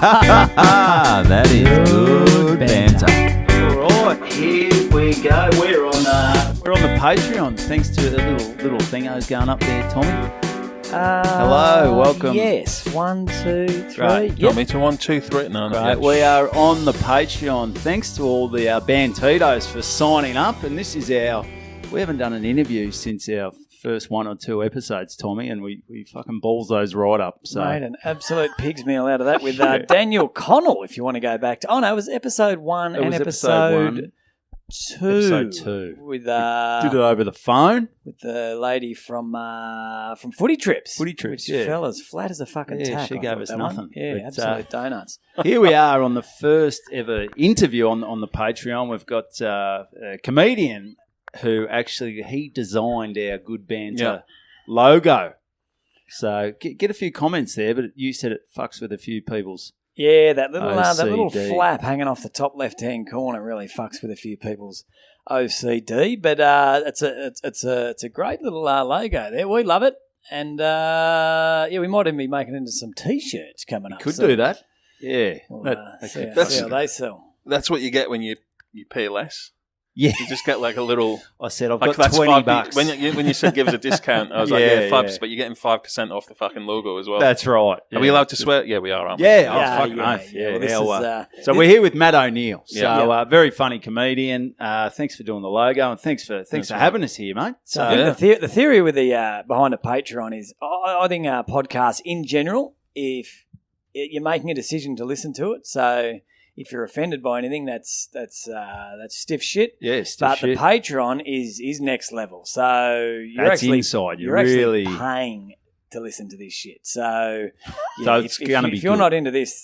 That is good banter. All right, here we go. We're on the Patreon. Thanks to the little thingo's going up there, Tommy. Hello, welcome. Yes, 1, 2, 3. Right. You want me to 1, 2, 3? No, not Right, yet. we are on the Patreon. Thanks to all the Bantitos for signing up. And this is we haven't done an interview since our first 1 or 2 episodes, Tommy, and we fucking balls those right up. So Made an absolute pig's meal out of that with Daniel Connell, if you want to go back to... Oh, no, it was episode 1 It and was episode 2. Episode 2. With, did it over the phone. with the lady from Footy Trips. Footy Trips, Which yeah. fell as flat as a fucking Yeah, tack. she I gave thought, us that one. nothing. Yeah, But, absolute donuts. Here we are on the first ever interview on the Patreon. We've got a comedian who actually he designed our Good Banter logo. So get a few comments there, but you said it fucks with a few people's. Yeah, that little OCD. flap hanging off the top left-hand corner really fucks with a few people's OCD. But it's a great little logo there. We love it, and we might even be making it into some T-shirts coming up. Could do that. Yeah, We'll, see how they sell. That's what you get when you pay less. yeah. You just get like a little... I said I've Like got that's $20. When you said give us a discount, I was like, Yeah, yeah, 5%, yeah. but you're getting 5% off the fucking logo as well. That's right. Are we allowed to swear? Yeah, we are, aren't we? Yeah, fucking oath. Yeah, Well, this hell, is, so we're here with Matt O'Neill. So Yeah. very funny comedian. Thanks for doing the logo and thanks for having us here, mate. So I think the theory with the behind the Patreon is, I think podcasts in general, if you're making a decision to listen to it, so if you're offended by anything, that's stiff shit. Yeah, stiff But shit. the Patreon is next level. So you're That's actually inside. You're really actually paying to listen to this shit. So, So it's gonna be if you're good. not into this,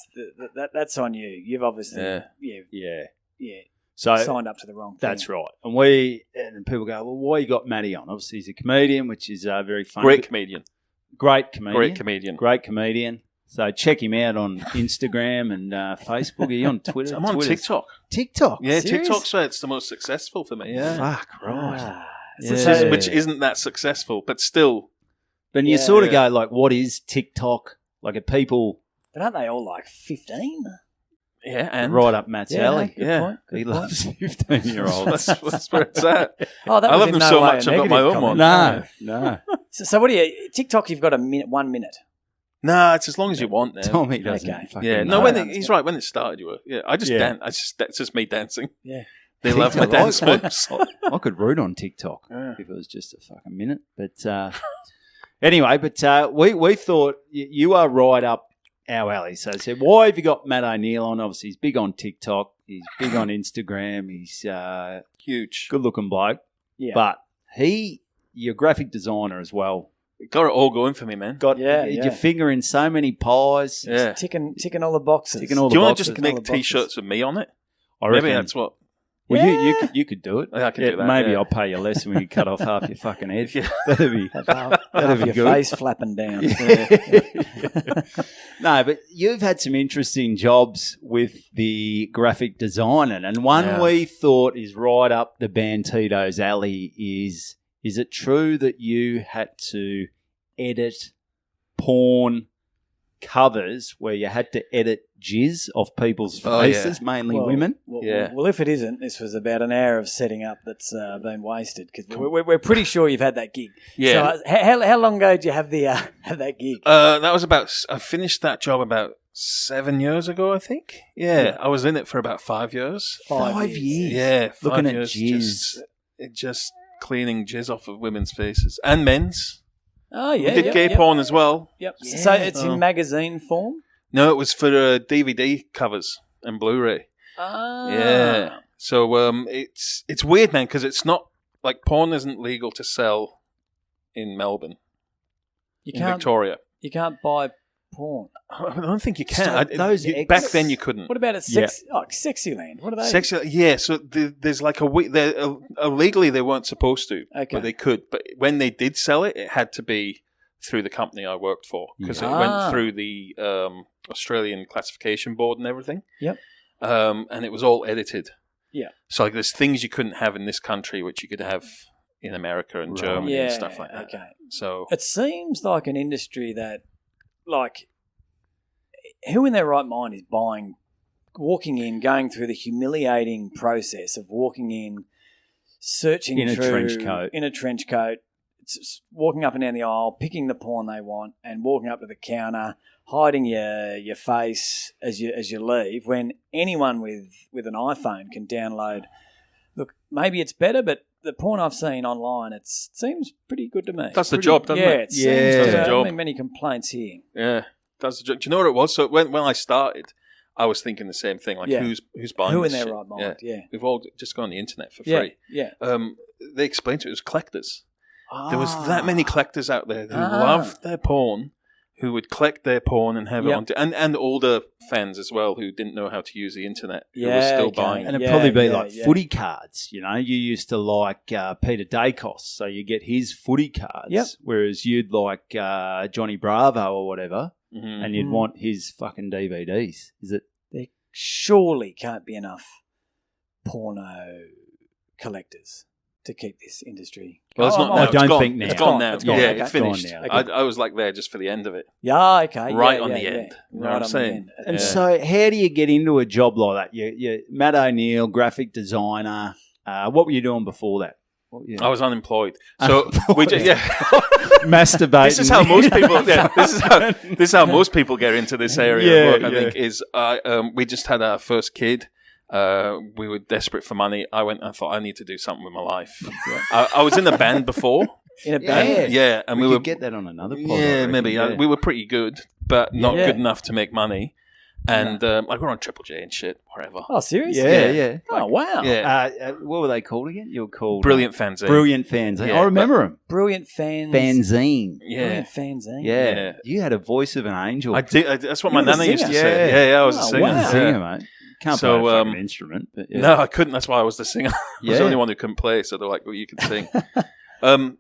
that's on you. You've obviously yeah. So signed up to the wrong thing. that's right. And people go, well, why you got Matty on? Obviously, he's a comedian, which is very funny. Great comedian. Great comedian. Great comedian. Great comedian. So check him out on Instagram and Facebook. Are you on Twitter? I'm on Twitter's- TikTok. TikTok? Yeah, Serious? TikTok's where it's the most successful for me. Yeah. Fuck, right. So- Which isn't that successful, but still. But you Yeah. sort of go like, what is TikTok? Like, are people But aren't they all like 15? Yeah, and right up Matt's alley? Good Yeah. point, good He point. loves 15-year-olds. that's where it's at. Oh, that I was love in them no so way much, a I've got my negative own comment. No. So what do you TikTok? You've got 1 minute. Nah, it's as long as you want now. Tommy doesn't. Okay. fucking Yeah, know. no, I he's right. When it started, you were. Yeah, I just Yeah. dance. That's just me dancing. Yeah. They love my TikTok, dance moves. I could root on TikTok Yeah. if it was just a fucking minute. But anyway, we thought you are right up our alley. So I said, why have you got Matt O'Neill on? Obviously, he's big on TikTok. He's big on Instagram. He's Huge. good-looking bloke. Yeah. But you're a graphic designer as well. Got it all going for me, man. Got Yeah, your yeah. finger in so many pies. Yeah. Ticking all the boxes. Ticking all Do the you want boxes. to just all the make boxes. T-shirts with me on it? I reckon. Maybe that's what. Well, Yeah. you could do it. I can do that, Maybe yeah. I'll pay you less when you cut off half your fucking head. Yeah. That'd be Have be your good. face flapping down. No, but you've had some interesting jobs with the graphic designing, and one Yeah. we thought is right up the Bandito's alley is it true that you had to edit porn covers where you had to edit jizz off people's Oh, yeah. faces, mainly Well, women? Yeah. Well, if it isn't, this was about an hour of setting up that's been wasted because we're pretty sure you've had that gig. Yeah. So how long ago did you have have that gig? That was I finished that job about 7 years ago, I think. Yeah. I was in it for about 5 years. 5 years. Yeah. 5 Looking at years jizz. just cleaning jizz off of women's faces and men's. Oh yeah, We did gay porn as well. Yep. Yeah. So it's Oh. in magazine form. No, it was for DVD covers and Blu-ray. Ah. Yeah. So it's weird, man, because it's not like porn isn't legal to sell in Melbourne, You in can't. Victoria. You can't buy porn. I don't think you can. So those back then you couldn't. What about at Sexyland? What are they? Sexual, yeah. So there's like legally they weren't supposed to, Okay. but they could. But when they did sell it, it had to be through the company I worked for because it Ah. went through the Australian classification board and everything. Yep. And it was all edited. Yeah. So like, there's things you couldn't have in this country which you could have in America and Right. Germany and stuff like that. Okay. So It seems like an industry that, like, who in their right mind is walking in, going through the humiliating process of walking in, searching in a through, trench coat, walking up and down the aisle, picking the porn they want, and walking up to the counter, hiding your face as you leave. When anyone with an iPhone can download. Look, maybe it's better, but the porn I've seen online, it seems pretty good to me. Does the job, doesn't it? It seems Does the job. many complaints here. Yeah, does the job. Do you know what it was? So when I started, I was thinking the same thing. Like, who's buying Who in this their shit? right mind? Yeah. We've all just gone on the internet for free. Yeah. They explained to it was collectors. There was that many collectors out there who loved their porn, who would collect their porn and have it on, and older fans as well who didn't know how to use the internet, who were still buying it. And it'd probably be like footy cards, you used to like Peter Dacos, so you get his footy cards, whereas you'd like Johnny Bravo or whatever, and you'd want his fucking DVDs. Is it? There surely can't be enough porno collectors to keep this industry. Well, it's not now. I don't think now. It's gone now. It's gone. Yeah, Okay. it's finished. Gone now. I was like there just for the end of it. Yeah, okay. Right on the end. You know what I'm on saying? the end. And so how do you get into a job like that? You Matt O'Neill, graphic designer. What were you doing before that? I was unemployed. So we just, masturbating. This is how most people. Yeah, this is how most people get into this area of work. I think is we just had our first kid. We were desperate for money. I thought I need to do something with my life. I was in a band before. In a band? Yeah, and we could get that on another pod. Yeah, maybe. We were pretty good, but not good enough to make money. And like we're on Triple J and shit, whatever. Oh, serious? Yeah. Oh, wow. Yeah. What were they called again? You were called Brilliant Fanzine. Brilliant Fanzine. Yeah, I remember them. Brilliant Fanzine. Yeah. Brilliant fanzine. Yeah. You had a voice of an angel. I did. That's what my You were a nana used to singer? say. Yeah, I was a singer. wow. Singer, mate. Can't So, play a fucking instrument. But No, I couldn't. That's why I was the singer. I was the only one who couldn't play, so they're like, well, you can sing. So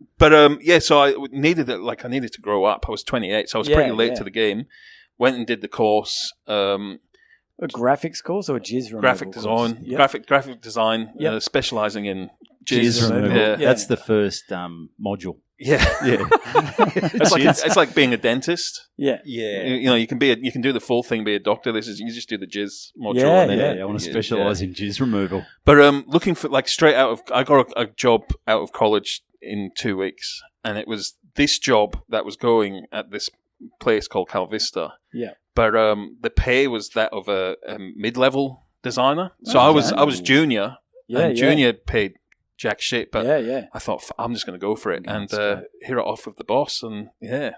I needed it. Like I needed to grow up. I was 28, so I was pretty late to the game. Went and did the course. A graphics course or a jizz removal Graphic design, graphic design, specializing in jizz removal. Yeah. That's the first module. Yeah. It's like being a dentist. Yeah. You can do the full thing, be a doctor. You just do the jizz module. Yeah. I want to specialize in jizz removal. But looking for like I got a job out of college in 2 weeks, and it was this job that was going at this place called Cal Vista. Yeah. But the pay was that of a mid-level designer. So I was junior, and junior paid jack shit. But I thought I'm just going to go for it and hear it off with the boss. And there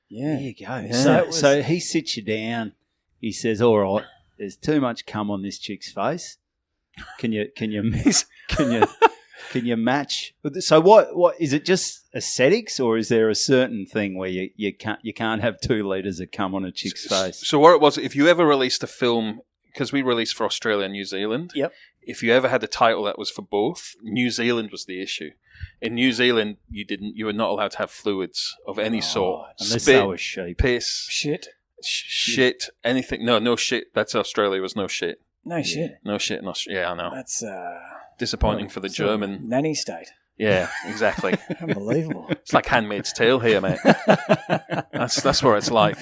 you go. Yeah. So he sits you down. He says, "All right, there's too much cum on this chick's face. Can you match?" So what is it? Just aesthetics, or is there a certain thing where you can't have 2 liters of cum on a chick's face? So what it was, if you ever released a film, because we released for Australia and New Zealand. Yep. If you ever had a title that was for both, New Zealand was the issue. In New Zealand, you were not allowed to have fluids of any sort. Unless Spit, they were sheep. piss, shit, anything. No shit. That's Australia. Was no shit. No shit. No shit in Australia. Yeah, I know. That's disappointing for the German nanny state. Yeah, exactly. Unbelievable. It's like Handmaid's Tale here, mate. That's what it's like.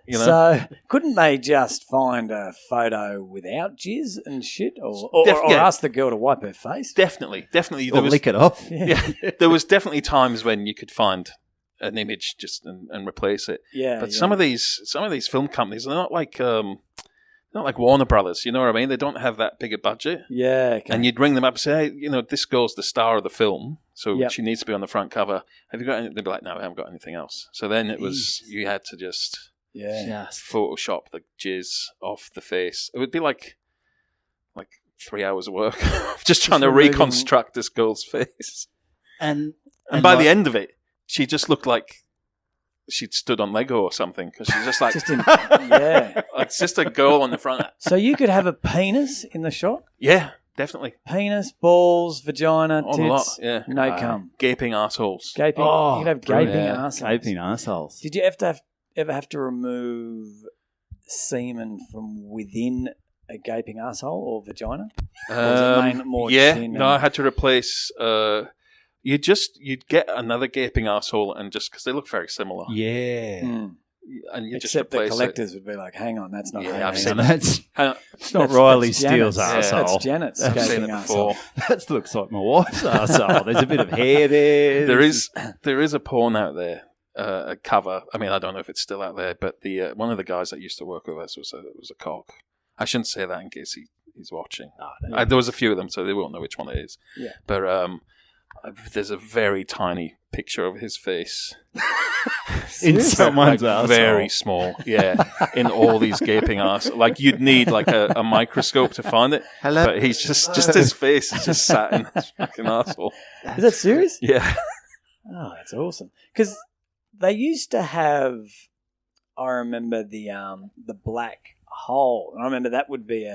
You know? So couldn't they just find a photo without jizz and shit, or ask the girl to wipe her face? Definitely. Or lick it off. Yeah, there was definitely times when you could find an image just and replace it. Yeah, but some of these film companies, they're not like Warner Brothers. You know what I mean? They don't have that big a budget. Yeah, okay. And you'd ring them up and say, hey, this girl's the star of the film, so she needs to be on the front cover. Have you got anything? They'd be like, no, I haven't got anything else. So then it was, you had to just Photoshop the jizz off the face. It would be like 3 hours of work just trying to reconstruct this girl's face. And by the end of it, she just looked like she'd stood on Lego or something, because she's just like, it's just a girl on the front. So you could have a penis in the shot? Yeah, definitely. Penis, balls, vagina, On tits, a lot, yeah. no cum. Gaping arseholes. Gaping. Oh, you could have gaping arseholes. Gaping arseholes. Did you ever have to remove semen from within a gaping arsehole or vagina? Or was it more chin I had to replace... You'd get another gaping arsehole, and just because they look very similar. Yeah. and you Except just the collectors would be like, hang on, that's not I've seen that's not Riley Steele's arsehole. That's Janet's I've seen it before. That looks like my wife's arsehole. There's a bit of hair there. There is a porn out there, a cover. I mean, I don't know if it's still out there, but the one of the guys that used to work with us was a cock. I shouldn't say that in case he's watching. There was a few of them, so they won't know which one it is. Yeah. But there's a very tiny picture of his face in someone's arsehole. Very small, yeah. In all these gaping arse, like you'd need like a microscope to find it. Hello? But he's just his face is just sat in his fucking arsehole. Is that serious? Yeah. Oh, that's awesome. Because they used to have, I remember the black hole. I remember that would be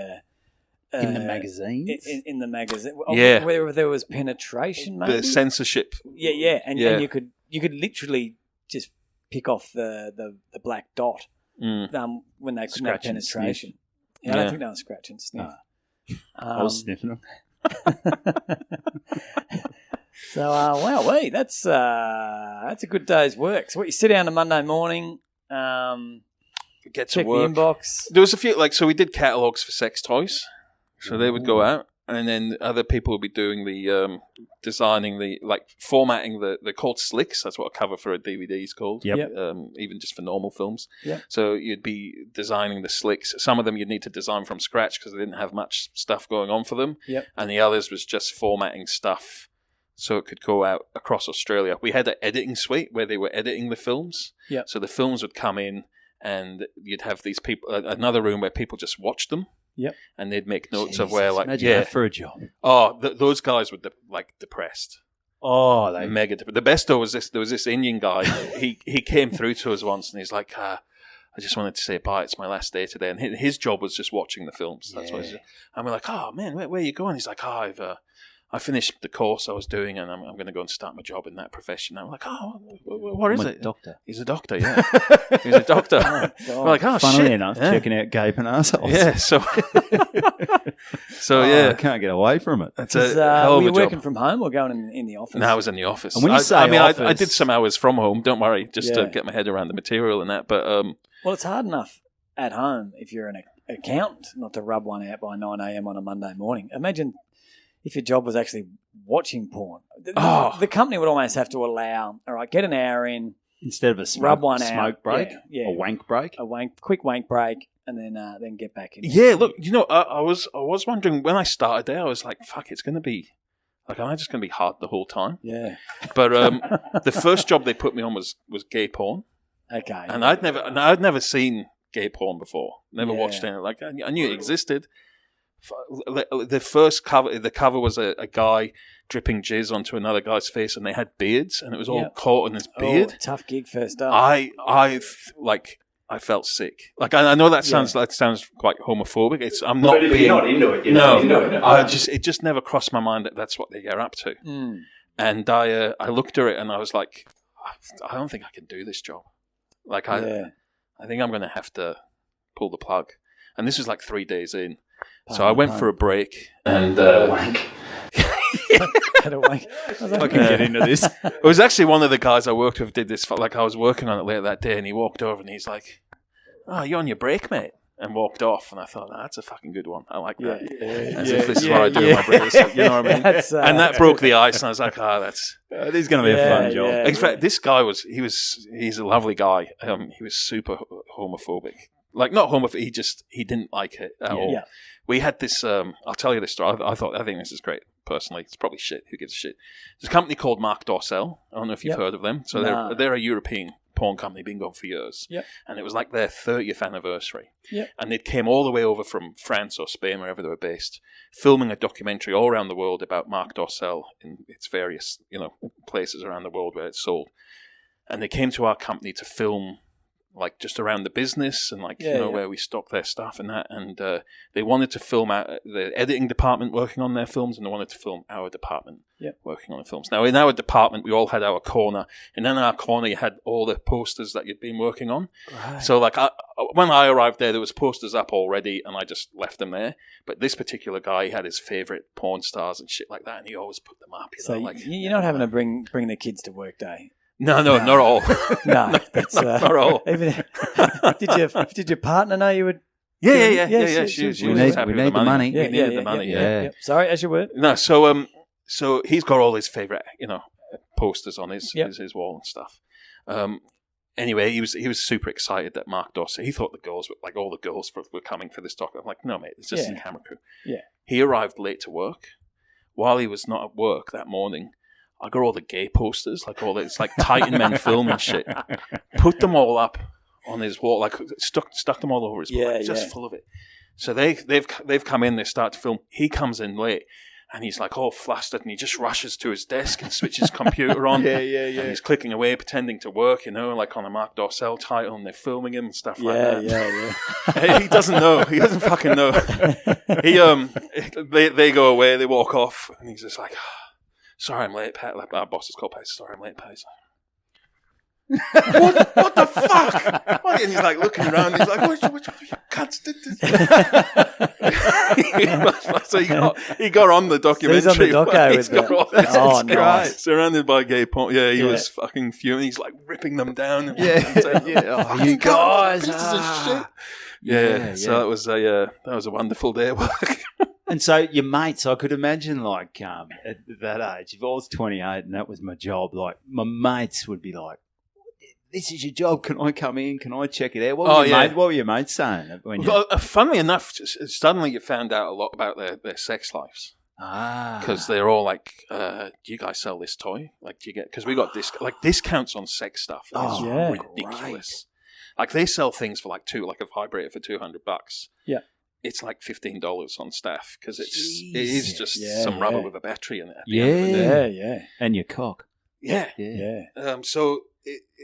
in the magazines? In the magazine. Yeah. Where there was penetration, maybe? The censorship. Yeah. And you could literally just pick off the black dot when they couldn't have penetration. Yeah, I don't think they were scratch and sniff. I was sniffing them. So, wow, that's a good day's work. So, you sit down on Monday morning, get to check work. the inbox. There was a few, so we did catalogs for sex toys. So they would go out, and then other people would be doing the designing, formatting they're called slicks. That's what a cover for a DVD is called. Yep. Even just for normal films. Yep. So you'd be designing the slicks. Some of them you'd need to design from scratch because they didn't have much stuff going on for them. Yep. And the others was just formatting stuff so it could go out across Australia. We had an editing suite where they were editing the films. Yep. So the films would come in, and you'd have these people, another room where people just watched them. Yep. And they'd make notes of where, imagine that for a job. Oh, those guys were depressed. Oh, they mega depressed. The best though was there was this Indian guy. he came through to us once, and he's like, I just wanted to say bye. It's my last day today. And his job was just watching the films. That's what. And we're like, oh man, where are you going? He's like, I finished the course I was doing, and I'm going to go and start my job in that profession. I'm like, what is it? Doctor. He's a doctor, yeah. He's a doctor. We're like, funnily shit. enough, checking out gaping assholes. Yeah, yeah. I can't get away from it. That's a hell of a job. Were you working from home or going in the office? No, I was in the office. And when you say office, I did some hours from home, don't worry, just to get my head around the material and that. But well, it's hard enough at home if you're an accountant not to rub one out by 9 a.m. on a Monday morning. Imagine if your job was actually watching porn. The company would almost have to allow, all right, get an hour in. Instead of a smoke break, a wank break. Quick wank break, and then get back in. Yeah, look, I was wondering when I started there, I was like, fuck, it's going to be, am I just going to be hard the whole time? Yeah. But the first job they put me on was gay porn. Okay. And I'd never seen gay porn before. Never watched anything. I knew it existed. The first cover, the cover was a guy dripping jizz onto another guy's face, and they had beards, and it was all caught in his beard. Tough gig first up. I felt sick. I know that sounds quite homophobic. I'm not. But if you're not into it, you're not into it. It just never crossed my mind that that's what they get up to. Mm. And I looked at it and I was like, I don't think I can do this job. I think I'm going to have to pull the plug. And this was 3 days in. So I went for a break and wank. I can get into this. It was actually one of the guys I worked with did this. I was working on it later that day, and he walked over and he's like, "Oh, you're on your break, mate," and walked off. And I thought, that's a fucking good one. I like that. As if this is what I do in my break. You know what I mean? And that broke the ice, and I was like, this is going to be a fun job. In fact, this guy he's a lovely guy. He was super homophobic. Not homophobic. He didn't like it at all. Yeah. We had this. I'll tell you this story. I think this is great. Personally, it's probably shit. Who gives a shit? There's a company called Marc Dorcel. I don't know if you've heard of them. So they're a European porn company, been going for years. Yep. And it was their 30th anniversary. Yep. And they came all the way over from France or Spain, wherever they were based, filming a documentary all around the world about Marc Dorcel in its various places around the world where it's sold. And they came to our company to film just around the business and where we stock their stuff and that, and they wanted to film out the editing department working on their films, and they wanted to film our department working on the films. Now in our department we all had our corner, and in our corner you had all the posters that you'd been working on. Right. So when I arrived there was posters up already, and I just left them there. But this particular guy, he had his favourite porn stars and shit like that, and he always put them up. You're not having to bring the kids to work day. No, not all. No, that's not all. Even did your partner know you would? Yeah. She was happy with the money. Yeah, we needed the money. Yeah. Sorry, as you were. No, so he's got all his favorite, posters on his wall and stuff. Anyway, he was super excited that Mark Dorsey. He thought the girls all the girls were coming for this talk. I'm like, no, mate, it's just a camera crew. Yeah. He arrived late to work. While he was not at work that morning, I got all the gay posters, it's like Titan Men film and shit. Put them all up on his wall, stuck them all over his wall, just full of it. So they've come in, they start to film. He comes in late. And he's like all flustered, and he just rushes to his desk and switches his computer on. Yeah. And he's clicking away, pretending to work, like on a Mark Dorcel title, and they're filming him and stuff like that. Yeah. He doesn't know. He doesn't fucking know. They go away, they walk off, and he's just like, sorry, I'm late, Pat. Like, our boss is called Pat. Sorry, I'm late, Pat. He's like, what the fuck? And he's like looking around. He's like, what you cunts did this? So he got on the documentary. He's on the doco with that. Oh, nice. Surrounded by gay porn. Yeah, he was fucking fuming. He's like ripping them down. And Oh, you guys, pieces of shit. Yeah. So that was a wonderful day at work. And so your mates, I could imagine, like at that age, if I was 28 and that was my job, like my mates would be like, this is your job. Can I come in? Can I check it out? What were your mates saying? Funnily enough, suddenly you found out a lot about their sex lives. Because they're all like, do you guys sell this toy? Like, do you get? Because we got discounts on sex stuff. It's ridiculous. Great. Like they sell things for like a vibrator for $200. Yeah. It's like $15 on staff because it is just some rubber with a battery in it. Yeah. And your cock. Yeah. So.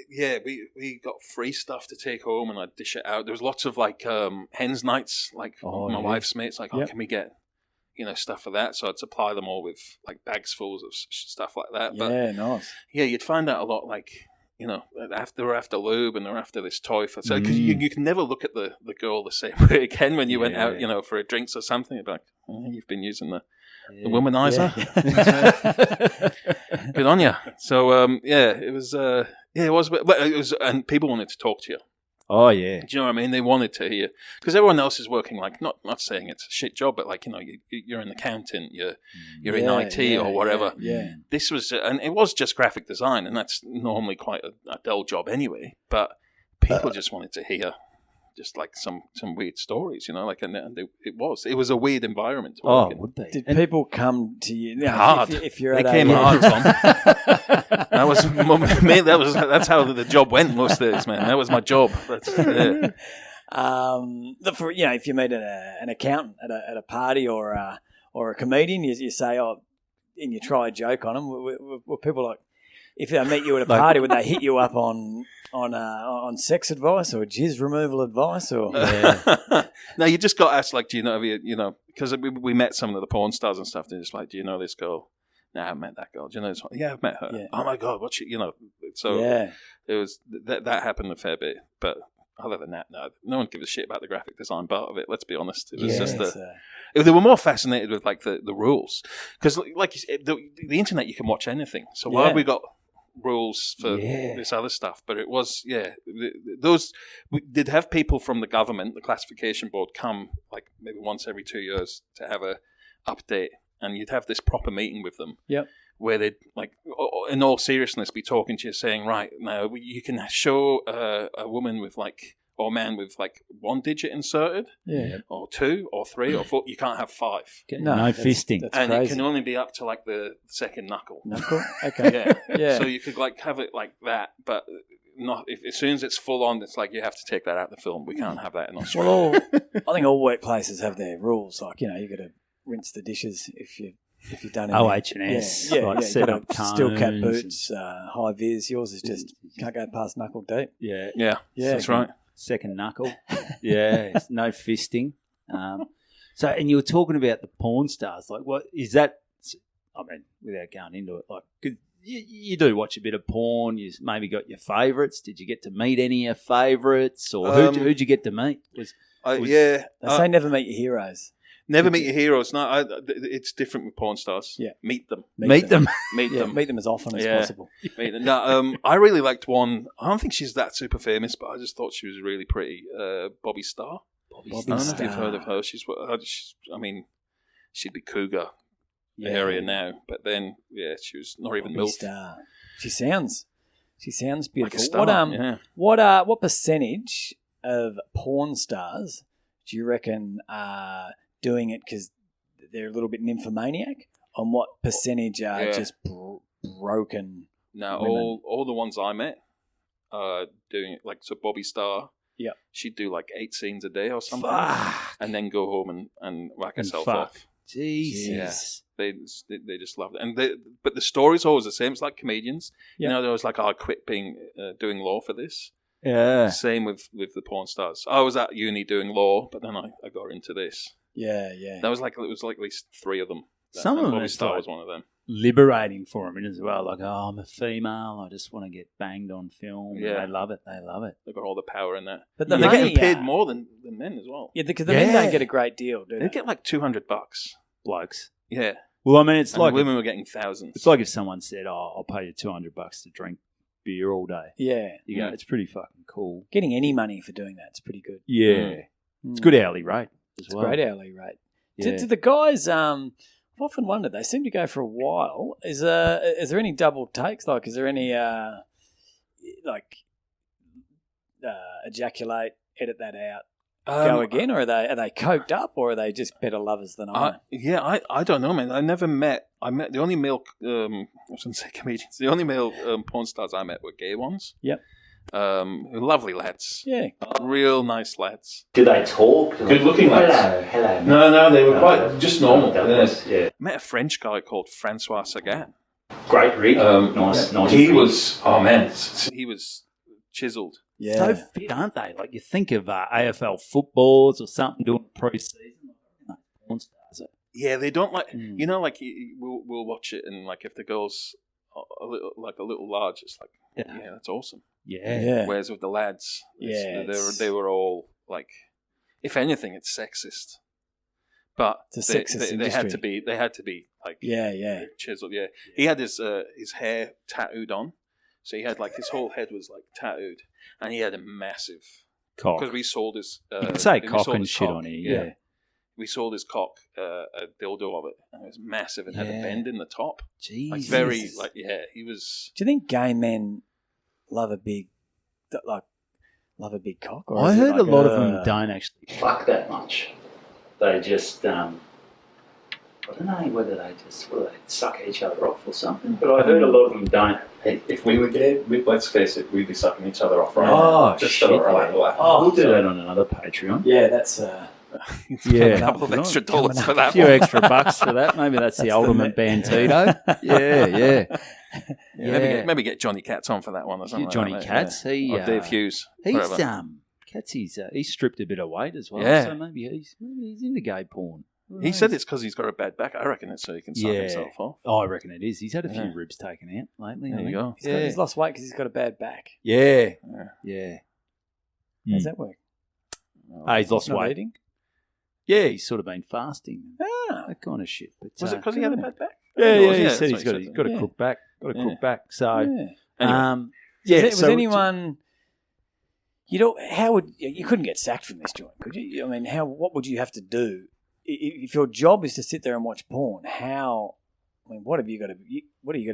We got free stuff to take home, and I'd dish it out. There was lots of hens nights, my wife's mates, can we get stuff for that? So I'd supply them all with bags full of stuff like that. But, nice. Yeah, you'd find out a lot they're after lube and they're after this toy because you can never look at the girl the same way again when you went out for a drinks or something. You'd be like, you've been using the womanizer. Good on you. So it was, but it was, and people wanted to talk to you. Oh yeah. Do you know what I mean? They wanted to hear because everyone else is working not saying it's a shit job, but you're an accountant, you're in IT or whatever. Yeah. This was, and it was just graphic design, and that's normally quite a dull job anyway. But people just wanted to hear just some weird stories, and it was a weird environment to work in. Would they? Did people come to you? Hard. If you're they came hard, Tom. That's how the job went most days, man. That was my job. If you meet an accountant at a party or a comedian, you say, and you try a joke on them. Were people like, if they meet you at a party, would they hit you up on sex advice or jizz removal advice or? No, you just got asked do you know because we met some of the porn stars and stuff. They're just like, do you know this girl? No, I haven't met that girl. Do you know this one? Yeah, I've met her. Yeah. Oh my God, what's she? So it was that happened a fair bit, but other than that, no one gives a shit about the graphic design part of it. Let's be honest. It was just they were more fascinated with the rules because like you said, the internet you can watch anything. So why have we got rules for this other stuff? But it was we did have people from the government, the classification board, come maybe once every 2 years to have a update, and you'd have this proper meeting with them. Yep. Where they'd in all seriousness be talking to you, saying, right now you can show a woman with or man with one digit inserted, or two, or three, or four. You can't have five. No fisting, that's crazy. It can only be up to the second knuckle. Okay. Yeah. So you could have it like that, but not as soon as it's full on. It's you have to take that out of the film. We can't have that in Australia. Well, I think all workplaces have their rules. You got to rinse the dishes if you've done it. OH&S, set up steel cap boots, high vis. Yours is just can't go past knuckle deep. Yeah. That's right. Second knuckle. No fisting. So, and you were talking about the porn stars. What is that? I mean, without going into it, cause you do watch a bit of porn. You maybe got your favourites. Did you get to meet any of your favourites, or who'd you get to meet? They say never meet your heroes. Never meet your heroes. No, it's different with porn stars. Yeah. Meet them. Meet them. Meet them as often as possible. Meet them. No, I really liked one. I don't think she's that super famous, but I just thought she was really pretty. Bobby Starr. I don't know if you've heard of her. She'd be cougar area now, but then she was not even MILF. Star. She sounds beautiful. Like a star, What percentage of porn stars do you reckon are doing it because they're a little bit nymphomaniac? And what percentage are just broken? No, women? all the ones I met doing it. Like, so Bobby Starr, she'd do like 8 scenes a day or something, and then go home and whack herself off. Jesus. Yeah. They just loved it. But the story's always the same. It's like comedians. Yeah. You know, there was like, I quit doing law for this. Yeah. Same with the porn stars. I was at uni doing law, but then I got into this. Yeah. It was like at least 3 of them. Some of them Bobby Starr was one of them. Liberating for them as well. Like, I'm a female. I just want to get banged on film. Yeah. They love it. They've got all the power in that. But they're getting paid more than men as well. Yeah, because the men don't get a great deal, do they? They get like $200. Blokes. Yeah. Well, I mean, it's and like women were getting thousands. It's like if someone said, I'll pay you $200 to drink beer all day. Yeah. You go, it's pretty fucking cool. Getting any money for doing that's pretty good. Yeah. It's good hourly rate as well. It's great hourly rate. Yeah. To the guys, I've often wondered, they seem to go for a while. Is there any double takes? Like, is there any, ejaculate, edit that out, go again? Or are they coked up, or are they just better lovers than I am? I don't know, man. I met the only male, I shouldn't say comedians, the only male porn stars I met were gay ones. Yep. Lovely lads. Yeah. Real nice lads. Do they talk? Good looking lads. Hello. No, they were quite just normal. Yeah. Met a French guy called Francois Sagan. Great rig. Nice. He was, he was chiseled. Yeah. So fit, aren't they? Like, you think of AFL footballers or something doing pre-season. Porn stars. Yeah, they don't like, you know, like we'll watch it, and like if the girl's a little large, it's like, yeah, that's awesome. Yeah. Whereas with the lads, they were all like, if anything, it's sexist. But it's a sexist they had to be like chiseled. Yeah, he had his hair tattooed on, so he had like his whole head was like tattooed, and he had a massive cock. Because we sold his. You can say cock and shit on here. Yeah. We sold his cock, a dildo of it, and it was massive and had a bend in the top. Jesus. Like very, he was. Do you think gay men love a big cock? Or I heard a lot of them don't actually fuck that much. They just, I don't know whether they suck each other off or something, but I heard a lot of them don't. Hey, if we were gay, let's face it, we'd be sucking each other off, right? Oh, just shit. We'll do that on another Patreon. Yeah, that's... a couple of extra dollars for that. A few extra bucks for that. Maybe that's the ultimate Bandito. Yeah. Maybe get Johnny Katz on for that one or something. Johnny like that, Katz, or Dave Hughes. He's stripped a bit of weight as well. Yeah. So maybe he's into gay porn. He said it's because he's got a bad back. I reckon it's so he can suck himself off. Oh, I reckon it is. He's had a few ribs taken out lately. There you go. He's lost weight because he's got a bad back. Yeah. How's that work? He's lost weight. Eating? Yeah, he's sort of been fasting. That kind of shit. But, was it because he had a bad back? Yeah. He said he's got a crook back. Got a crook back. So, anyway. Was anyone? You couldn't get sacked from this joint, could you? I mean, what would you have to do if your job is to sit there and watch porn? What are you going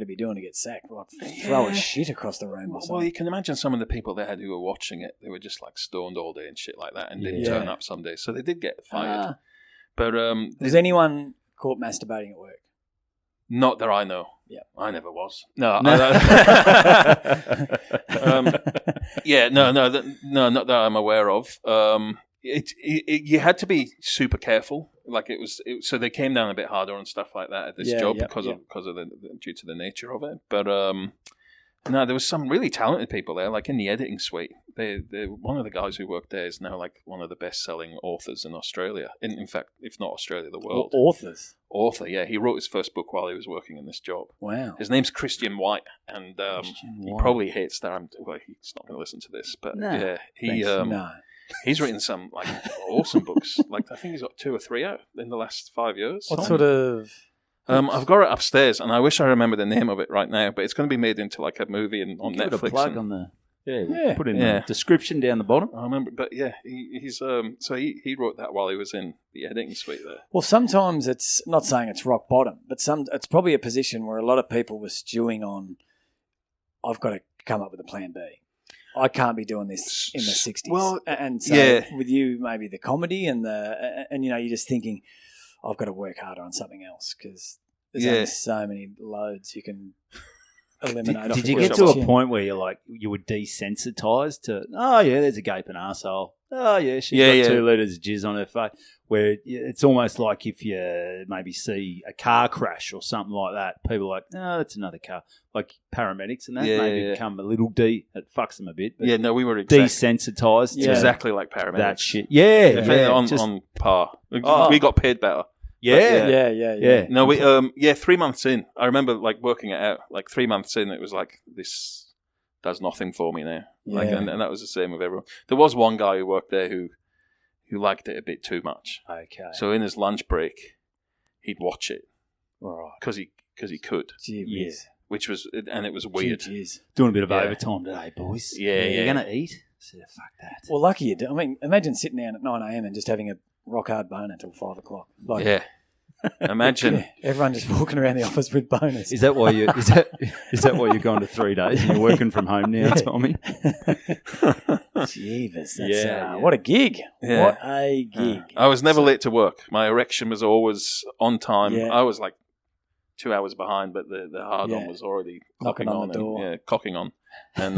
to be doing to get sacked? Like, throw a shit across the room or something? Well, you can imagine some of the people they had who were watching it. They were just like stoned all day and shit like that, and didn't turn up some days, so they did get fired. But was anyone caught masturbating at work? Not that I know. Yeah, I never was. No. No. Not that I'm aware of. You had to be super careful. Like so they came down a bit harder and stuff like that at this job because of due to the nature of it. But no, there was some really talented people there, like in the editing suite. They one of the guys who worked there is now like one of the best-selling authors in Australia. In fact, if not Australia, the world. Author, yeah. He wrote his first book while he was working in this job. Wow. His name's Christian White, and he probably hates that. He's not going to listen to this, but He's written some like awesome books. Like I think he's got 2 or 3 out in the last 5 years. What sort of? I've got it upstairs, and I wish I remember the name of it right now. But it's going to be made into like a movie on Give it Netflix. a plug on the. Yeah, put in the description down the bottom. I remember, but yeah, he's so he wrote that while he was in the editing suite there. Well, sometimes it's not saying it's rock bottom, but it's probably a position where a lot of people were stewing on. I've got to come up with a plan B. I can't be doing this in the 60s. Well, and so with you, maybe the comedy and you're just thinking, I've got to work harder on something else because there's only so many loads you can eliminate. Did you get to a point where you were desensitized to? Oh yeah, there's a gaping arsehole. Oh yeah, she's got 2 litres of jizz on her face. Where it's almost like if you maybe see a car crash or something like that, people are like, oh, that's another car. Like paramedics and that maybe become a little it fucks them a bit. But we were desensitized. It's exactly like paramedics. That shit. Yeah. On par. We got paid better. Yeah. No, we 3 months in. I remember like working it out. Like 3 months in, it was like this does nothing for me now. Like, and that was the same with everyone. There was one guy who worked there who liked it a bit too much. Okay. So in his lunch break, he'd watch it because he could. Gee, which was it was weird. Doing a bit of overtime today, boys. You're gonna eat. So fuck that. Well, lucky you do. I mean, imagine sitting down at 9 a.m. and just having a rock hard boner until 5 o'clock. Like, imagine everyone just walking around the office with boners. Is that why you? Is that why you're going to 3 days and you're working from home now, Tommy? Jeebus, that's what a gig! Yeah. What a gig! I was never late to work. My erection was always on time. Yeah. I was like 2 hours behind, but the hard one was already knocking on the door. Cocking on. And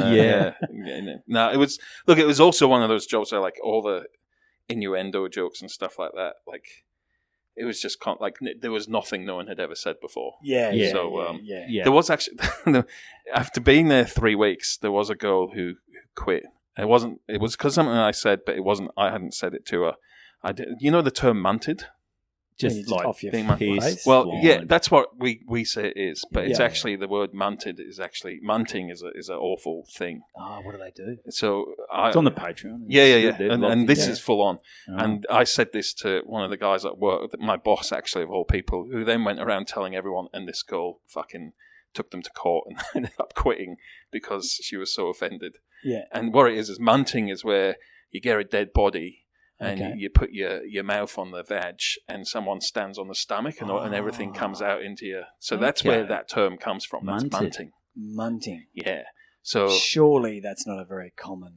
no, it was. Look, it was also one of those jobs where like all the innuendo jokes and stuff like that, like. It was just like there was nothing no one had ever said before. There was actually after being there 3 weeks, there was a girl who quit. It was because something I said, but it wasn't. I hadn't said it to her. I did. You know the term munted? Just like off your face. Well, that's what we say it is, but it's actually the word munted is actually munting is an awful thing. Oh, what do they do? So it's on the Patreon. And this is full on. Oh. And I said this to one of the guys at work, my boss actually of all people, who then went around telling everyone, and this girl fucking took them to court and ended up quitting because she was so offended. Yeah. And what it is munting is where you get a dead body. And you put your mouth on the veg, and someone stands on the stomach, and everything comes out into you. So that's where that term comes from. That's munting. Munting. Yeah. So surely that's not a very common.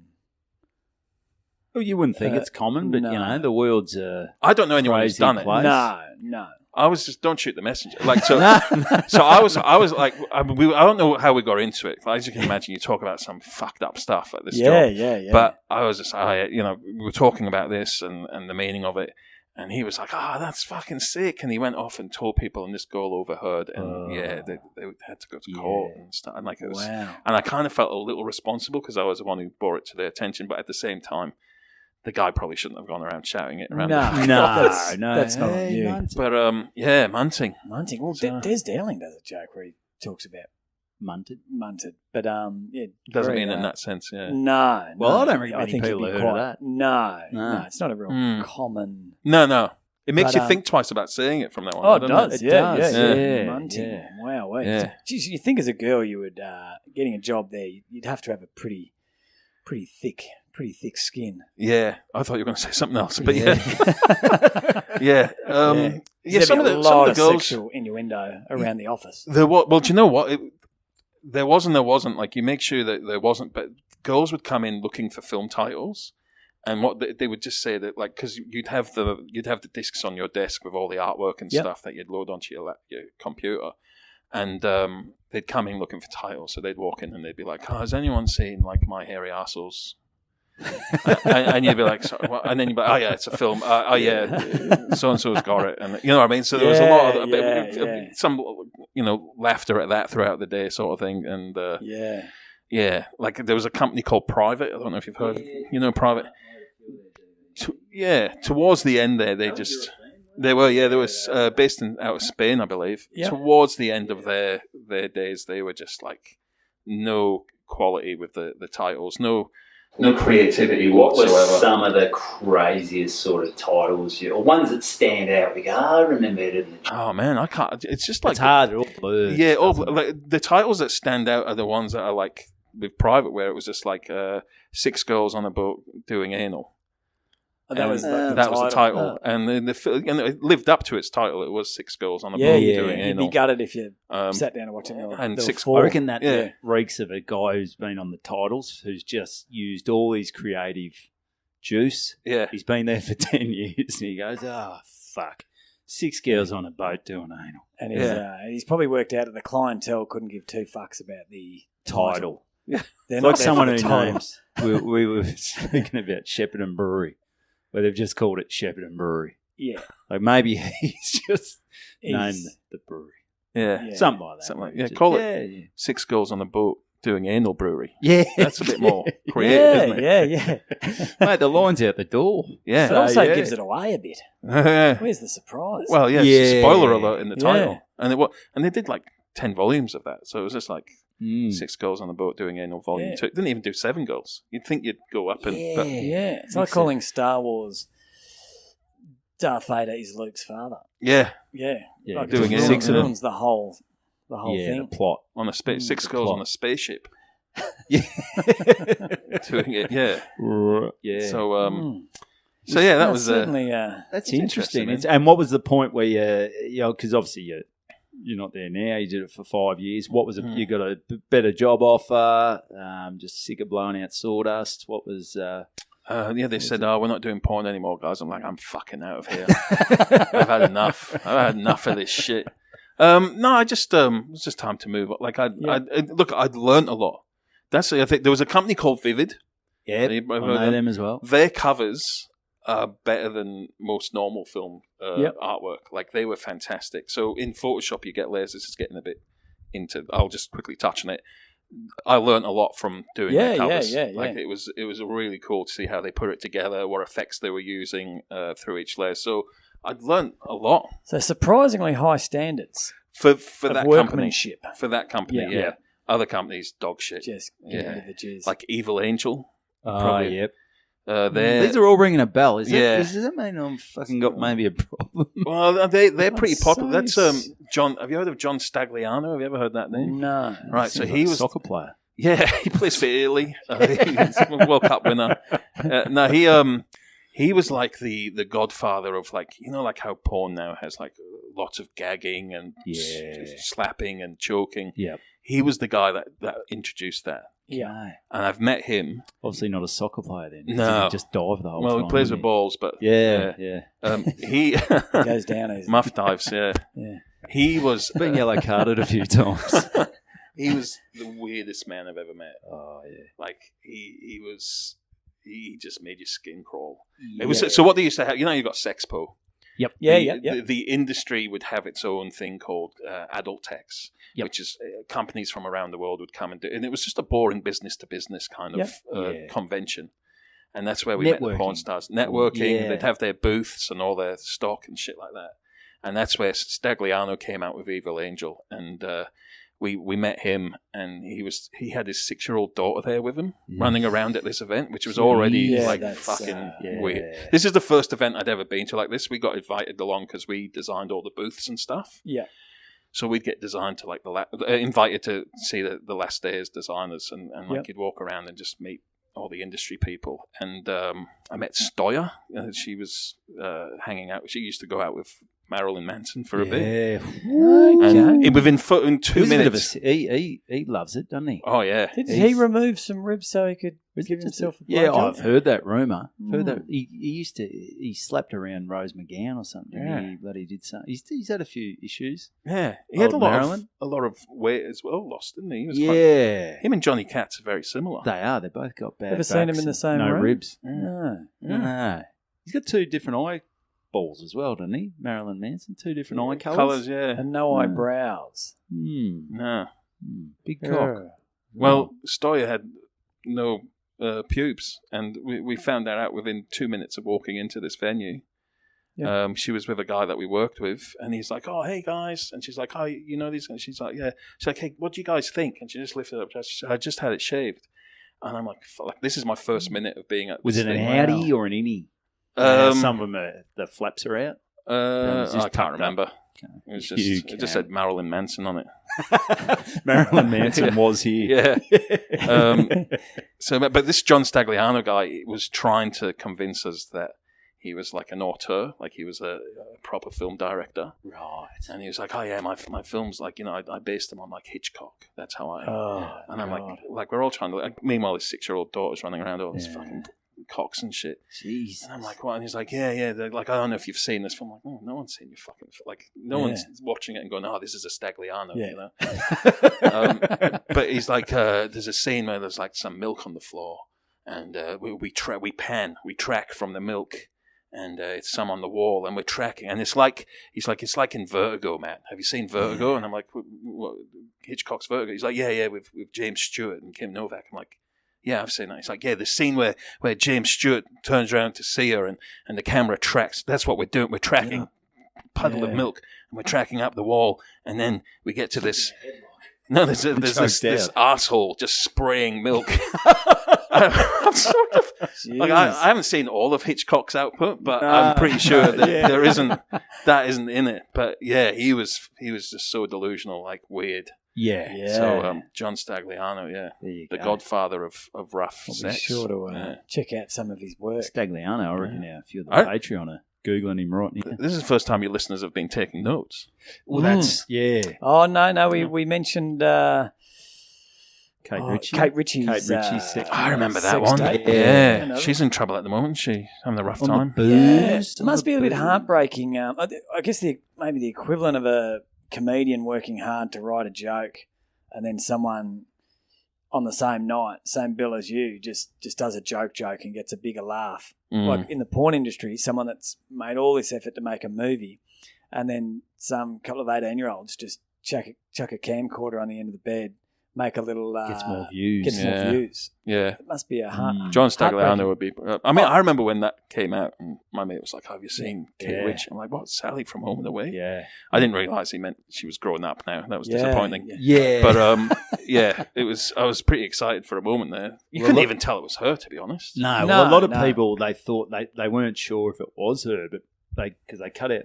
Well, you wouldn't think it's common, but the world's. I don't know anyone who's done it. No. I was just don't shoot the messenger. Like so, so I was like I don't know how we got into it. As you can imagine, you talk about some fucked up stuff at this job. Yeah. But I was just we were talking about this and the meaning of it, and he was like, that's fucking sick, and he went off and told people, and this girl overheard, and they had to go to court and stuff, and like it was, and I kind of felt a little responsible because I was the one who brought it to their attention, but at the same time. The guy probably shouldn't have gone around shouting it around. No, that's not you. But munting. Munting. Well, Des Darling does a joke where he talks about munted. But doesn't mean in that sense. Yeah. No. Well, I don't really many people have heard of that. No, it's not a real common. No. It makes you think twice about saying it from that one. Oh, it does. It does. Yeah. Munting. Yeah. Wow. Wait. Yeah. Geez, you think as a girl you would getting a job there, you'd have to have a pretty thick skin. Yeah, I thought you were going to say something else, but some of the girls sexual innuendo around the office. There was, well, do you know what? There was and there wasn't. Like you make sure that there wasn't, but girls would come in looking for film titles, and what they would just say that like because you'd have the discs on your desk with all the artwork and stuff that you'd load onto your computer. And they'd come in looking for titles, so they'd walk in and they'd be like, has anyone seen like My Hairy Arseholes? and you'd be like, sorry, what? And then you'd be like, it's a film. So-and-so's got it. And you know what I mean? So there was a lot of some laughter at that throughout the day sort of thing. And like there was a company called Private. I don't know if you've heard of Private. Towards the end there, they were based out of Spain, I believe. Yeah. Towards the end of their days, they were just like no quality with the titles, no No creativity What whatsoever. were some of the craziest sort of titles, or ones that stand out? We go, I remember it in the... Oh man, I can't. It's just like it's hard. It all blurs. Yeah, like the titles that stand out are the ones that are like with private, where it was just like 6 girls on a boat doing anal. That was the title, and then it lived up to its title. It was 6 girls on a boat doing You'd anal. be gutted if you sat down and watched it. And 6. I reckon that reeks of a guy who's been on the titles, who's just used all his creative juice. Yeah, he's been there for 10 years, and he goes, "Oh fuck, 6 girls on a boat doing anal." And he's probably worked out that the clientele couldn't give 2 fucks about the title. Yeah, they're like someone who knows. We were speaking about Shepparton Brewery, where they've just called it Shepparton Brewery. Yeah. Like maybe he's just named the brewery. Yeah. Something like that. Just, call it 6 girls on a boat doing anal brewery. Yeah. That's a bit more creative, isn't it? Yeah. Mate, the line's out the door. Yeah. It also gives it away a bit. Where's the surprise? Well, it's a spoiler alert in the title. And they did like 10 volumes of that. So it was just like 6 girls on the boat doing anal volume 2. It didn't even do 7 girls. You'd think you'd go up and... It's like calling Star Wars Darth Vader is Luke's father. Yeah. Like doing it 6 of them. ruins the whole thing. The plot. On a 6 girls on a spaceship. Yeah. Doing it, yeah. Yeah. So that was... certainly... that's interesting. And what was the point where because obviously you're not there now. You did it for 5 years. What was it? You got a better job offer? Just sick of blowing out sawdust? What was? They said, we're not doing porn anymore, guys. I'm like, I'm fucking out of here. I've had enough. I've had enough of this shit. No, I just it was just time to move. Like I'd learned a lot. I think there was a company called Vivid. Yeah, I know them as well. Their covers are better than most normal film artwork. Like they were fantastic. So in Photoshop, you get layers. This is getting a bit into. I'll just quickly touch on it. I learned a lot from doing their covers. Like it was really cool to see how they put it together, what effects they were using through each layer. So I'd learned a lot. So surprisingly high standards for that workmanship. company. For that company, yeah. Other companies, dog shit. Just get rid of the jizz. Like Evil Angel. Probably. Yep. These are all ringing a bell. Does that mean I've fucking got maybe a problem? Well, they're pretty popular. That's John. Have you heard of John Stagliano? Have you ever heard that name? No. Right. So he was a soccer player. Yeah, he plays for Italy. He's a World Cup winner. He was like the godfather of like like how porn now has like lots of gagging and slapping and choking. Yeah. He was the guy that introduced that. Yeah. And I've met him. Obviously not a soccer player then. No. He just dive the whole time. Well, he plays with balls, but... Yeah. He goes down. Muff dives, yeah. He was... Been yellow carded a few times. He was the weirdest man I've ever met. Oh, yeah. Like, he just made your skin crawl. It was so what they used to have... You got Sexpo. Yep. The industry would have its own thing called adult techs, which is companies from around the world would come and do, and it was just a boring business to business kind of convention, and that's where we met the porn stars. Networking, they'd have their booths and all their stock and shit like that, and that's where Stagliano came out with Evil Angel, and we met him, and he had his 6-year-old daughter there with him, running around at this event, which was already fucking weird. This is the first event I'd ever been to like this. We got invited along because we designed all the booths and stuff. Yeah. So we'd get designed to like invited to see the last day as designers, and like you'd walk around and just meet all the industry people. And I met Stoya. She was hanging out. She used to go out with Marilyn Manson for a bit. And within 2 minutes. He loves it, doesn't he? Oh, yeah. Did he remove some ribs so he could give himself a blowjob? Yeah, I've heard that rumour. Heard that he slapped around Rose McGowan or something. Yeah. He did something. He's had a few issues. Yeah. He had a lot of weight as well lost, didn't he? He was him and Johnny Katz are very similar. They are. They both got bad Ever seen him in the same room? No ribs. No. He's got 2 different eyeballs as well, doesn't he? Marilyn Manson, 2 different eye colours, yeah. And no eyebrows. No. Big cock. Well, Stoya had no pubes, and we found that out within 2 minutes of walking into this venue. Yeah. She was with a guy that we worked with, and he's like, "Oh, hey guys," and she's like, "Oh, you know these?" And she's like, "Yeah." She's like, "Hey, what do you guys think?" And she just lifted it up. I just had it shaved. And I'm like, this is my first minute of being at. Was it an outie or an innie? Some of them the flaps are out. I can't remember. It was it just said Marilyn Manson on it. Marilyn Manson was here. Yeah. But this John Stagliano guy was trying to convince us that he was like an auteur, like he was a proper film director. Right. And he was like, oh yeah, my films, like, I based them on like Hitchcock. That's how I. And I'm like we're all trying to. Meanwhile, his 6-year-old daughter's running around all this fucking cocks and shit. Jeez. And I'm like, what? And he's like, yeah. They're like, I don't know if you've seen this film. I'm like, no one's seen your fucking film. Like, no one's watching it and going, oh, this is a Stagliano, you know? But he's like, there's a scene where there's like some milk on the floor, and we track from the milk, and it's some on the wall, and we're tracking, and it's like it's like in Vertigo, Matt. Have you seen Vertigo? And I'm like, what, Hitchcock's Vertigo? He's like, yeah, with James Stewart and Kim Novak. I'm like, yeah, I've seen that. It's like, yeah, the scene where James Stewart turns around to see her and the camera tracks. That's what we're doing. We're tracking a puddle of milk, and we're tracking up the wall, and then we get to this. No, there's this asshole just spraying milk. I'm sort of like, I haven't seen all of Hitchcock's output, but I'm pretty sure that that isn't in it. But yeah, he was just so delusional, like weird. Yeah. So John Stagliano, the godfather of rough sex. Be sure to check out some of his work. Stagliano, I reckon now, a few of the Patreon are Googling him right now. This is the first time your listeners have been taking notes. Well, that's Oh no, we mentioned Kate Ritchie. Kate Ritchie's I remember that one. Tape. Yeah, she's in trouble at the moment. She having a rough time. It must be a bit heartbreaking. I guess maybe the equivalent of a comedian working hard to write a joke, and then someone on the same night, same bill as you, just does a joke and gets a bigger laugh. Like in the porn industry, someone that's made all this effort to make a movie, and then some couple of 18-year-olds just chuck a camcorder on the end of the bed, make a little gets more views. Yeah, it must be a hard. John Stagliano would be. I mean, I remember when that came out, and my mate was like, "Have you seen Kate Ritchie?" I'm like, "What? Sally from Home and Away?" Yeah, I didn't realise he meant she was growing up now. That was disappointing. Yeah, but it was. I was pretty excited for a moment there. You couldn't even tell it was her, to be honest. No, well, a lot of people they thought they weren't sure if it was her, but because they cut out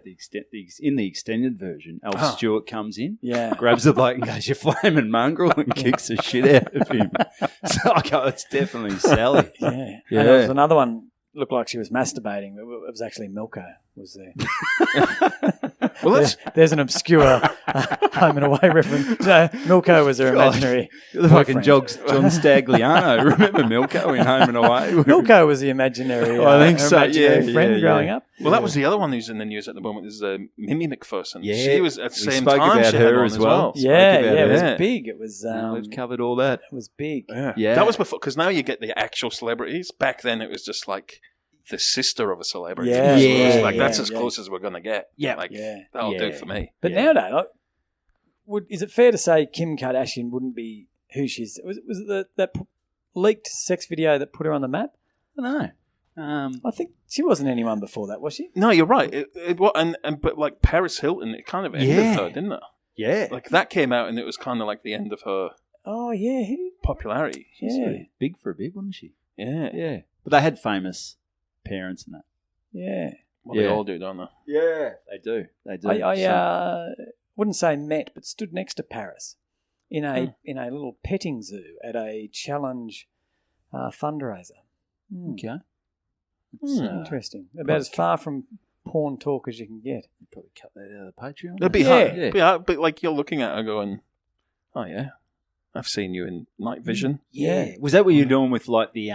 in the extended version, Alf Stewart comes in, grabs the bloke and goes, "You flaming mongrel," and kicks the shit out of him. So I go, it's definitely Sally. Yeah. And there was another one, looked like she was masturbating, but it was actually Milko was there. Well, there's an obscure Home and Away reference. No, Milko was her imaginary the fucking John Stagliano. Remember Milko in Home and Away? Milko was the imaginary I think so. friend growing up. Well, that was the other one who's in the news at the moment is Mimi McPherson. Yeah. She was at the same spoke time. About her as well. It was big. It was. We've covered all that. It was big. Yeah. That was before, because now you get the actual celebrities. Back then it was just like the sister of a celebrity. That's as close as we're going to get. That'll do for me. But nowadays, is it fair to say Kim Kardashian wouldn't be who she's? Was it that leaked sex video that put her on the map? I don't know. I think she wasn't anyone before that, was she? No, you're right. But like Paris Hilton, it kind of ended her, didn't it? Yeah. Like that came out and it was kind of like the end of her popularity. She's big for a bit, wasn't she? Yeah. Yeah. But they had famous parents and that. Yeah. Well, they all do, don't they? Yeah. They do. I wouldn't say met, but stood next to Paris in a little petting zoo at a challenge fundraiser. Okay. Interesting. About as far from porn talk as you can get. You'd probably cut that out of the Patreon. It'd be hard. Yeah. But like you're looking at her going, oh yeah, I've seen you in Night Vision. Yeah. Was that what you're doing with like the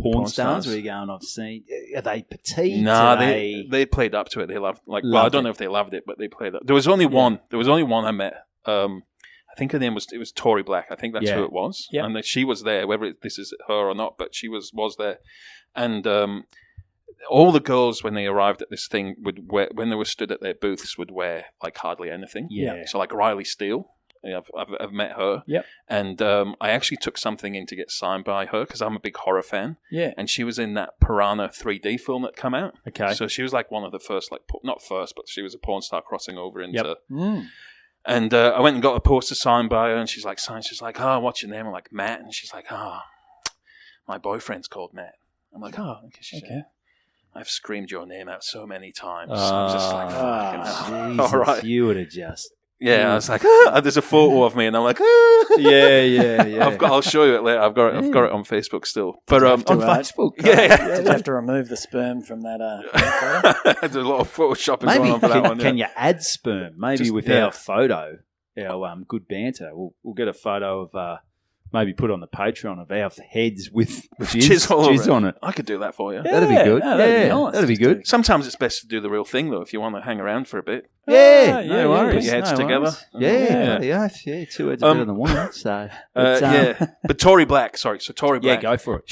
pornstars? Where you're going, I've seen. Are they petite? No, they played up to it. They loved I don't know if they loved it, but they played up. There was only one. There was only one I met. I think her name was Tory Black. I think that's who it was. Yeah. And she was there, whether this is her or not, but she was there. And all the girls, when they arrived at this thing, when they were stood at their booths, would wear like hardly anything. Yeah. So like Riley Steele, I've met her. Yep. And I actually took something in to get signed by her because I'm a big horror fan. Yeah. And she was in that Piranha 3D film that came out. Okay. So she was like one of the first, like not first, but she was a porn star crossing over into. Yep. And I went and got a poster signed by her, and she's like, oh, what's your name? I'm like, Matt. And she's like, oh, my boyfriend's called Matt. I'm like, oh, okay. I've screamed your name out so many times. I'm just like, fucking Jesus, all right. You would have just... Yeah, I was like, there's a photo of me, and I'm like, Yeah. I'll show you it later. I've got it on Facebook still. But on Facebook, Did you have to remove the sperm from that? There's a lot of photoshopping going on for that one. Can you add sperm? Maybe with our photo, our good banter. We'll get a photo of maybe put on the Patreon of our heads with jizz on it. I could do that for you. That'd be good. That'd be good. Sometimes it's best to do the real thing, though, if you want to hang around for a bit. No worries. Put your heads together. Two heads are better than one. So, but Tory Black, so Tory Black. Yeah, go for it.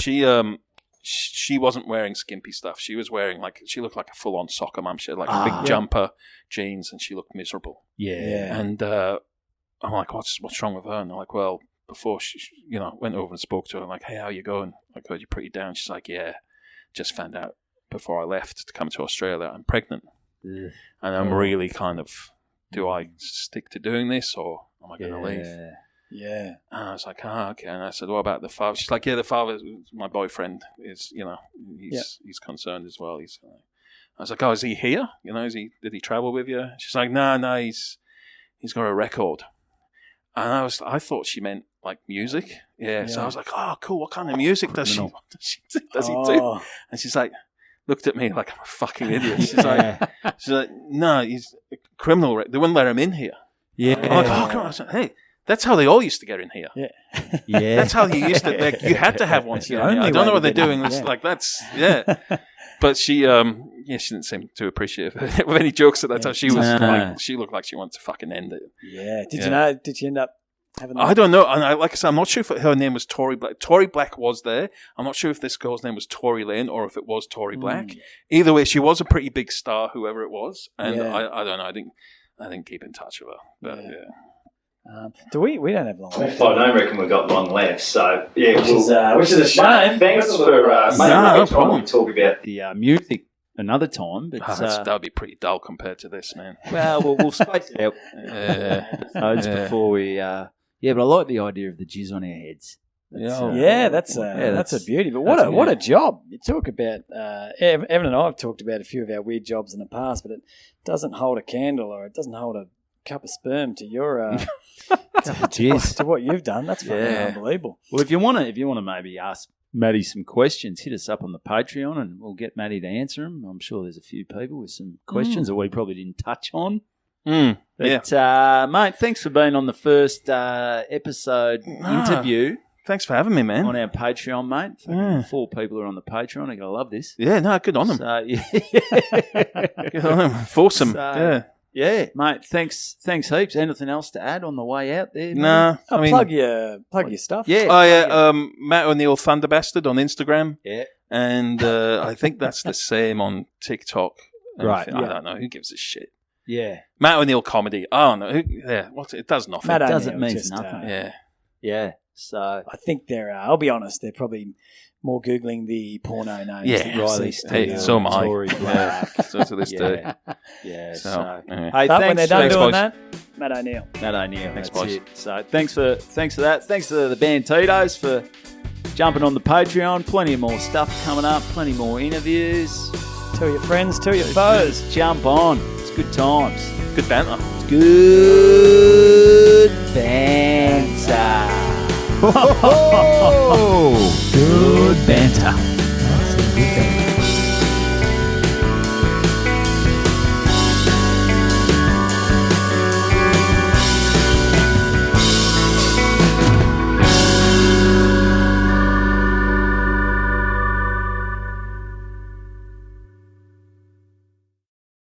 She wasn't wearing skimpy stuff. She was wearing she looked like a full-on soccer mum. She had like a big jumper, jeans, and she looked miserable. Yeah. And I'm like, what's wrong with her? And they're like, well, before she, went over and spoke to her, I'm like, hey, how you going? I heard you're pretty down. She's like, yeah, just found out before I left to come to Australia, I'm pregnant. And I'm really kind of, do I stick to doing this or am I going to leave? Yeah. And I was like, okay. And I said, what about the father? She's like, yeah, the father, my boyfriend is, he's concerned as well. I was like, oh, is he here? Did he travel with you? She's like, no, he's got a record. And I thought she meant like music. Yeah. So I was like, oh, cool. What kind of music does he do? And she's like, looked at me like I'm a fucking idiot. She's like, no, he's a criminal. They wouldn't let him in here. Yeah. I'm like, oh, come on. I was like, hey, that's how they all used to get in here. Yeah. That's how you used to. Like, you had to have one. I don't know what they're doing. It's like that's But she didn't seem too appreciative of any jokes at that time. She was she looked like she wanted to fucking end it. Yeah. Did you know? Did she end up having that? I don't know. And like I said, I'm not sure if her name was Tory Black. Tory Black was there. I'm not sure if this girl's name was Tory Lane or if it was Tory Black. Either way, she was a pretty big star, whoever it was. And I don't know. I didn't keep in touch with her. But We don't have long left. I don't reckon we've got long left. So yeah, which is a shame. Thanks for no problem. Talk about the music another time, but that would be pretty dull compared to this, man. Well, we'll space it out before we. But I like the idea of the jizz on our heads. That's a beauty. But what a job! You talk about Evan and I have talked about a few of our weird jobs in the past, but it doesn't hold a candle or it doesn't hold a cup of sperm to your to what you've done. That's fucking unbelievable. Well, if you want to maybe ask Maddie some questions, hit us up on the Patreon and we'll get Maddie to answer them. I'm sure there's a few people with some questions that we probably didn't touch on. But mate, thanks for being on the first episode interview. Thanks for having me, man. On our Patreon, mate. 4 people are on the Patreon. They're going to love this. Yeah, no, good on them. So, Good on them. Foursome. Yeah, mate. Thanks heaps. Anything else to add on the way out there? Nah. Plug your stuff. Yeah. Matt O'Neill Thunderbastard on Instagram. Yeah. And I think that's the same on TikTok. Right. I don't know. Who gives a shit? Yeah. Matt O'Neill comedy. Oh, no. It does nothing. Matt it doesn't O'Neill mean just, nothing. Yeah. So I think they're. I'll be honest. They're probably more googling the porno names. Yeah, Riley so am I. Tory Black. So to this day. Yeah. So Hey, but when they're done doing boys. that, Matt O'Neill. Thanks, boys. It. So thanks for that. Thanks to the Bantitos for jumping on the Patreon. Plenty of more stuff coming up. Plenty more interviews. Tell your friends. Tell your foes. Jump on. It's good times. Good banter. It's good banter.